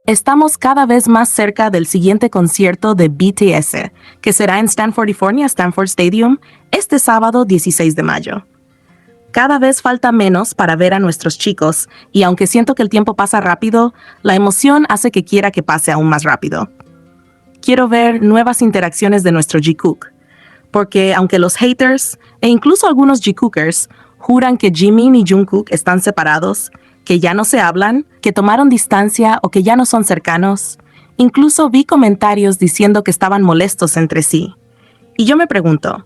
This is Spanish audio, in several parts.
Estamos cada vez más cerca del siguiente concierto de BTS, que será en Stanford, California, Stanford Stadium, este sábado 16 de mayo. Cada vez falta menos para ver a nuestros chicos, y aunque siento que el tiempo pasa rápido, la emoción hace que quiera que pase aún más rápido. Quiero ver nuevas interacciones de nuestro Jikook, porque aunque los haters, e incluso algunos Jikookers, juran que Jimin y Jungkook están separados, que ya no se hablan, que tomaron distancia o que ya no son cercanos, incluso vi comentarios diciendo que estaban molestos entre sí. Y yo me pregunto,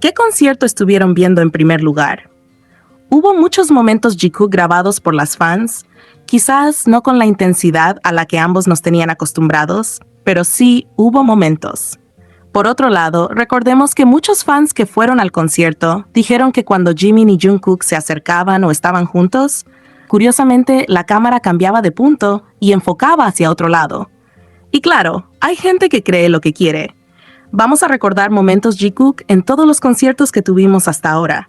¿qué concierto estuvieron viendo en primer lugar? Hubo muchos momentos Jikook grabados por las fans, quizás no con la intensidad a la que ambos nos tenían acostumbrados, pero sí hubo momentos. Por otro lado, recordemos que muchos fans que fueron al concierto dijeron que cuando Jimin y Jungkook se acercaban o estaban juntos, curiosamente la cámara cambiaba de punto y enfocaba hacia otro lado. Y claro, hay gente que cree lo que quiere. Vamos a recordar momentos Jikook en todos los conciertos que tuvimos hasta ahora.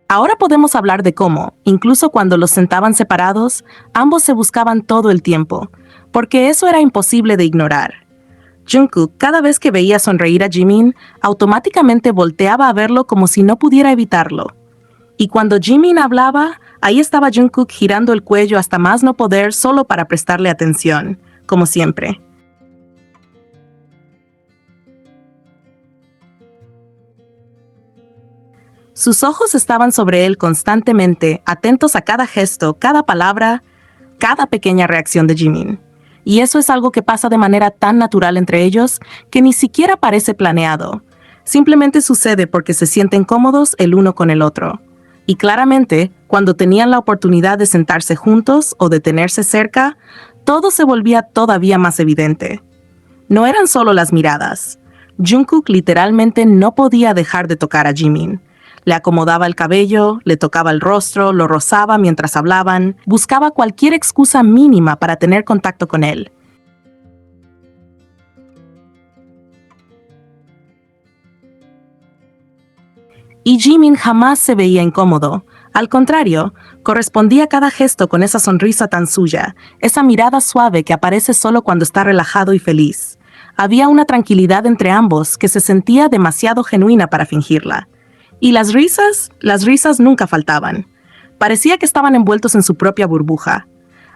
Ahora podemos hablar de cómo, incluso cuando los sentaban separados, ambos se buscaban todo el tiempo, porque eso era imposible de ignorar. Jungkook, cada vez que veía sonreír a Jimin, automáticamente volteaba a verlo como si no pudiera evitarlo. Y cuando Jimin hablaba, ahí estaba Jungkook girando el cuello hasta más no poder solo para prestarle atención, como siempre. Sus ojos estaban sobre él constantemente, atentos a cada gesto, cada palabra, cada pequeña reacción de Jimin. Y eso es algo que pasa de manera tan natural entre ellos que ni siquiera parece planeado. Simplemente sucede porque se sienten cómodos el uno con el otro. Y claramente, cuando tenían la oportunidad de sentarse juntos o de tenerse cerca, todo se volvía todavía más evidente. No eran solo las miradas. Jungkook literalmente no podía dejar de tocar a Jimin. Le acomodaba el cabello, le tocaba el rostro, lo rozaba mientras hablaban, buscaba cualquier excusa mínima para tener contacto con él. Y Jimin jamás se veía incómodo. Al contrario, correspondía cada gesto con esa sonrisa tan suya, esa mirada suave que aparece solo cuando está relajado y feliz. Había una tranquilidad entre ambos que se sentía demasiado genuina para fingirla. Y las risas nunca faltaban. Parecía que estaban envueltos en su propia burbuja.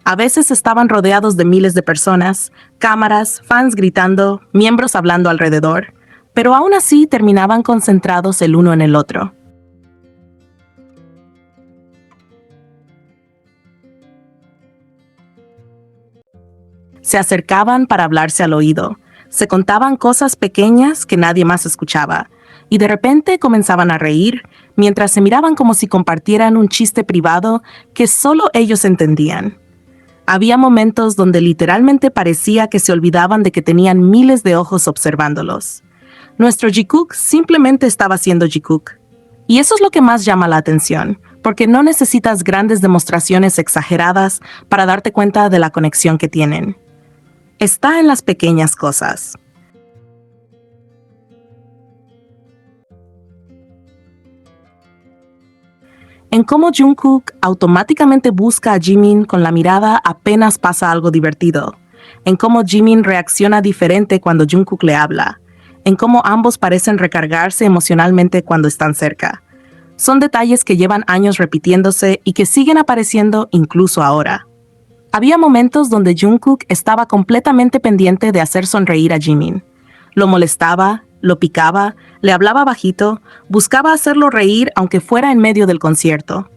A veces estaban rodeados de miles de personas, cámaras, fans gritando, miembros hablando alrededor, pero aún así terminaban concentrados el uno en el otro. Se acercaban para hablarse al oído, se contaban cosas pequeñas que nadie más escuchaba, y de repente comenzaban a reír, mientras se miraban como si compartieran un chiste privado que solo ellos entendían. Había momentos donde literalmente parecía que se olvidaban de que tenían miles de ojos observándolos. Nuestro Jikook simplemente estaba siendo Jikook. Y eso es lo que más llama la atención, porque no necesitas grandes demostraciones exageradas para darte cuenta de la conexión que tienen. Está en las pequeñas cosas. En cómo Jungkook automáticamente busca a Jimin con la mirada apenas pasa algo divertido. En cómo Jimin reacciona diferente cuando Jungkook le habla. En cómo ambos parecen recargarse emocionalmente cuando están cerca. Son detalles que llevan años repitiéndose y que siguen apareciendo incluso ahora. Había momentos donde Jungkook estaba completamente pendiente de hacer sonreír a Jimin. Lo molestaba, lo picaba, le hablaba bajito, buscaba hacerlo reír aunque fuera en medio del concierto.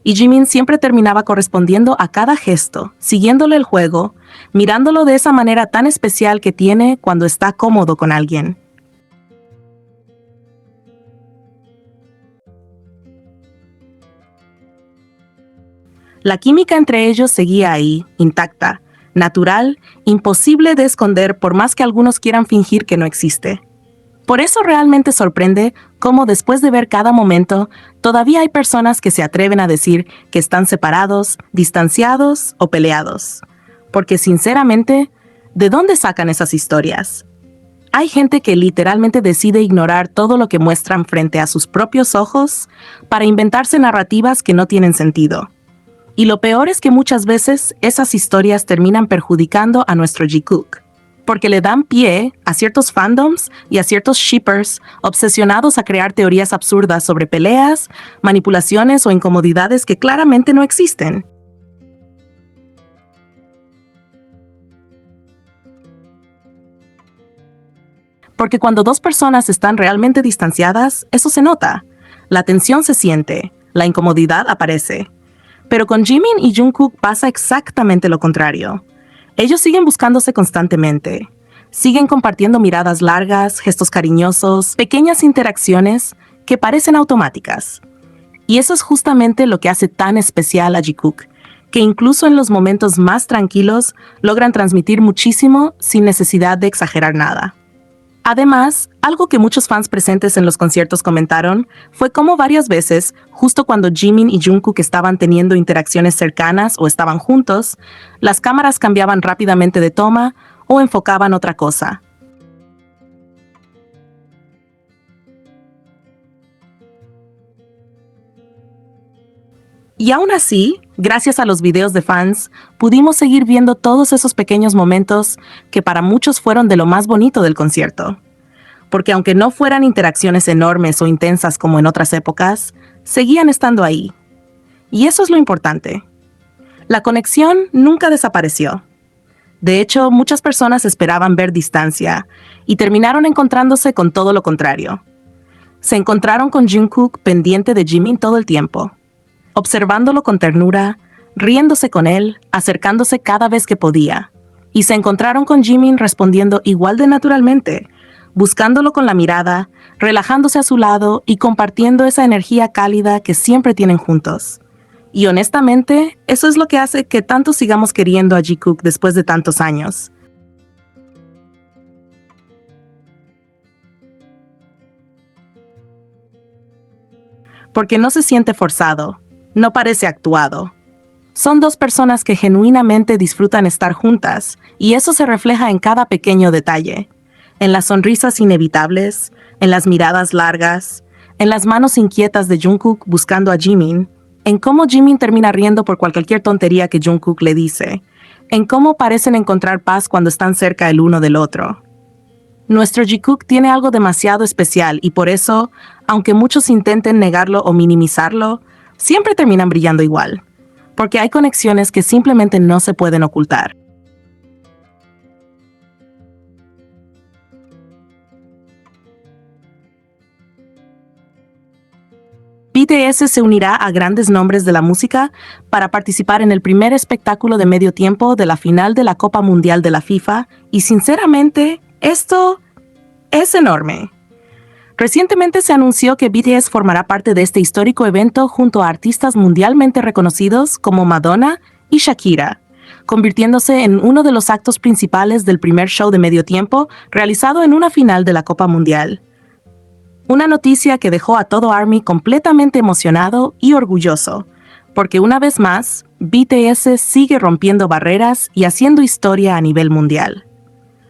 Y Jimin siempre terminaba correspondiendo a cada gesto, siguiéndole el juego, mirándolo de esa manera tan especial que tiene cuando está cómodo con alguien. La química entre ellos seguía ahí, intacta, natural, imposible de esconder por más que algunos quieran fingir que no existe. Por eso realmente sorprende cómo después de ver cada momento, todavía hay personas que se atreven a decir que están separados, distanciados o peleados. Porque sinceramente, ¿de dónde sacan esas historias? Hay gente que literalmente decide ignorar todo lo que muestran frente a sus propios ojos para inventarse narrativas que no tienen sentido. Y lo peor es que muchas veces esas historias terminan perjudicando a nuestro Jikook, porque le dan pie a ciertos fandoms y a ciertos shippers obsesionados a crear teorías absurdas sobre peleas, manipulaciones o incomodidades que claramente no existen. Porque cuando dos personas están realmente distanciadas, eso se nota. La tensión se siente, la incomodidad aparece. Pero con Jimin y Jungkook pasa exactamente lo contrario. Ellos siguen buscándose constantemente. Siguen compartiendo miradas largas, gestos cariñosos, pequeñas interacciones que parecen automáticas. Y eso es justamente lo que hace tan especial a Jikook, que incluso en los momentos más tranquilos logran transmitir muchísimo sin necesidad de exagerar nada. Además, algo que muchos fans presentes en los conciertos comentaron fue cómo varias veces, justo cuando Jimin y Jungkook estaban teniendo interacciones cercanas o estaban juntos, las cámaras cambiaban rápidamente de toma o enfocaban otra cosa. Y aún así, gracias a los videos de fans, pudimos seguir viendo todos esos pequeños momentos que para muchos fueron de lo más bonito del concierto. Porque aunque no fueran interacciones enormes o intensas como en otras épocas, seguían estando ahí. Y eso es lo importante. La conexión nunca desapareció. De hecho, muchas personas esperaban ver distancia y terminaron encontrándose con todo lo contrario. Se encontraron con Jungkook pendiente de Jimin todo el tiempo, observándolo con ternura, riéndose con él, acercándose cada vez que podía. Y se encontraron con Jimin respondiendo igual de naturalmente, buscándolo con la mirada, relajándose a su lado y compartiendo esa energía cálida que siempre tienen juntos. Y honestamente, eso es lo que hace que tanto sigamos queriendo a Jikook después de tantos años. porque no se siente forzado, no parece actuado. Son dos personas que genuinamente disfrutan estar juntas, y eso se refleja en cada pequeño detalle, en las sonrisas inevitables, en las miradas largas, en las manos inquietas de Jungkook buscando a Jimin, en cómo Jimin termina riendo por cualquier tontería que Jungkook le dice, en cómo parecen encontrar paz cuando están cerca el uno del otro. Nuestro Jikook tiene algo demasiado especial y por eso, aunque muchos intenten negarlo o minimizarlo, siempre terminan brillando igual, porque hay conexiones que simplemente no se pueden ocultar. BTS se unirá a grandes nombres de la música para participar en el primer espectáculo de medio tiempo de la final de la Copa Mundial de la FIFA y sinceramente, esto es enorme. Recientemente se anunció que BTS formará parte de este histórico evento junto a artistas mundialmente reconocidos como Madonna y Shakira, convirtiéndose en uno de los actos principales del primer show de medio tiempo realizado en una final de la Copa Mundial. Una noticia que dejó a todo ARMY completamente emocionado y orgulloso, porque una vez más, BTS sigue rompiendo barreras y haciendo historia a nivel mundial.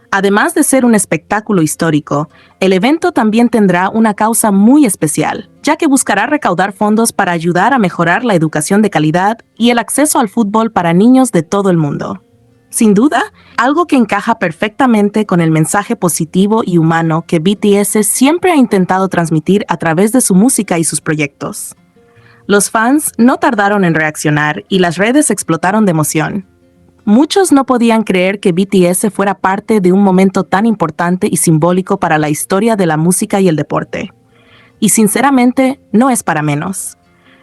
Además de ser un espectáculo histórico, el evento también tendrá una causa muy especial, ya que buscará recaudar fondos para ayudar a mejorar la educación de calidad y el acceso al fútbol para niños de todo el mundo. Sin duda, algo que encaja perfectamente con el mensaje positivo y humano que BTS siempre ha intentado transmitir a través de su música y sus proyectos. Los fans no tardaron en reaccionar y las redes explotaron de emoción. Muchos no podían creer que BTS fuera parte de un momento tan importante y simbólico para la historia de la música y el deporte. Y sinceramente, no es para menos.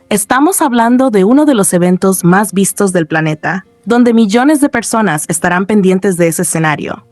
Estamos hablando de uno de los eventos más vistos del planeta, donde millones de personas estarán pendientes de ese escenario.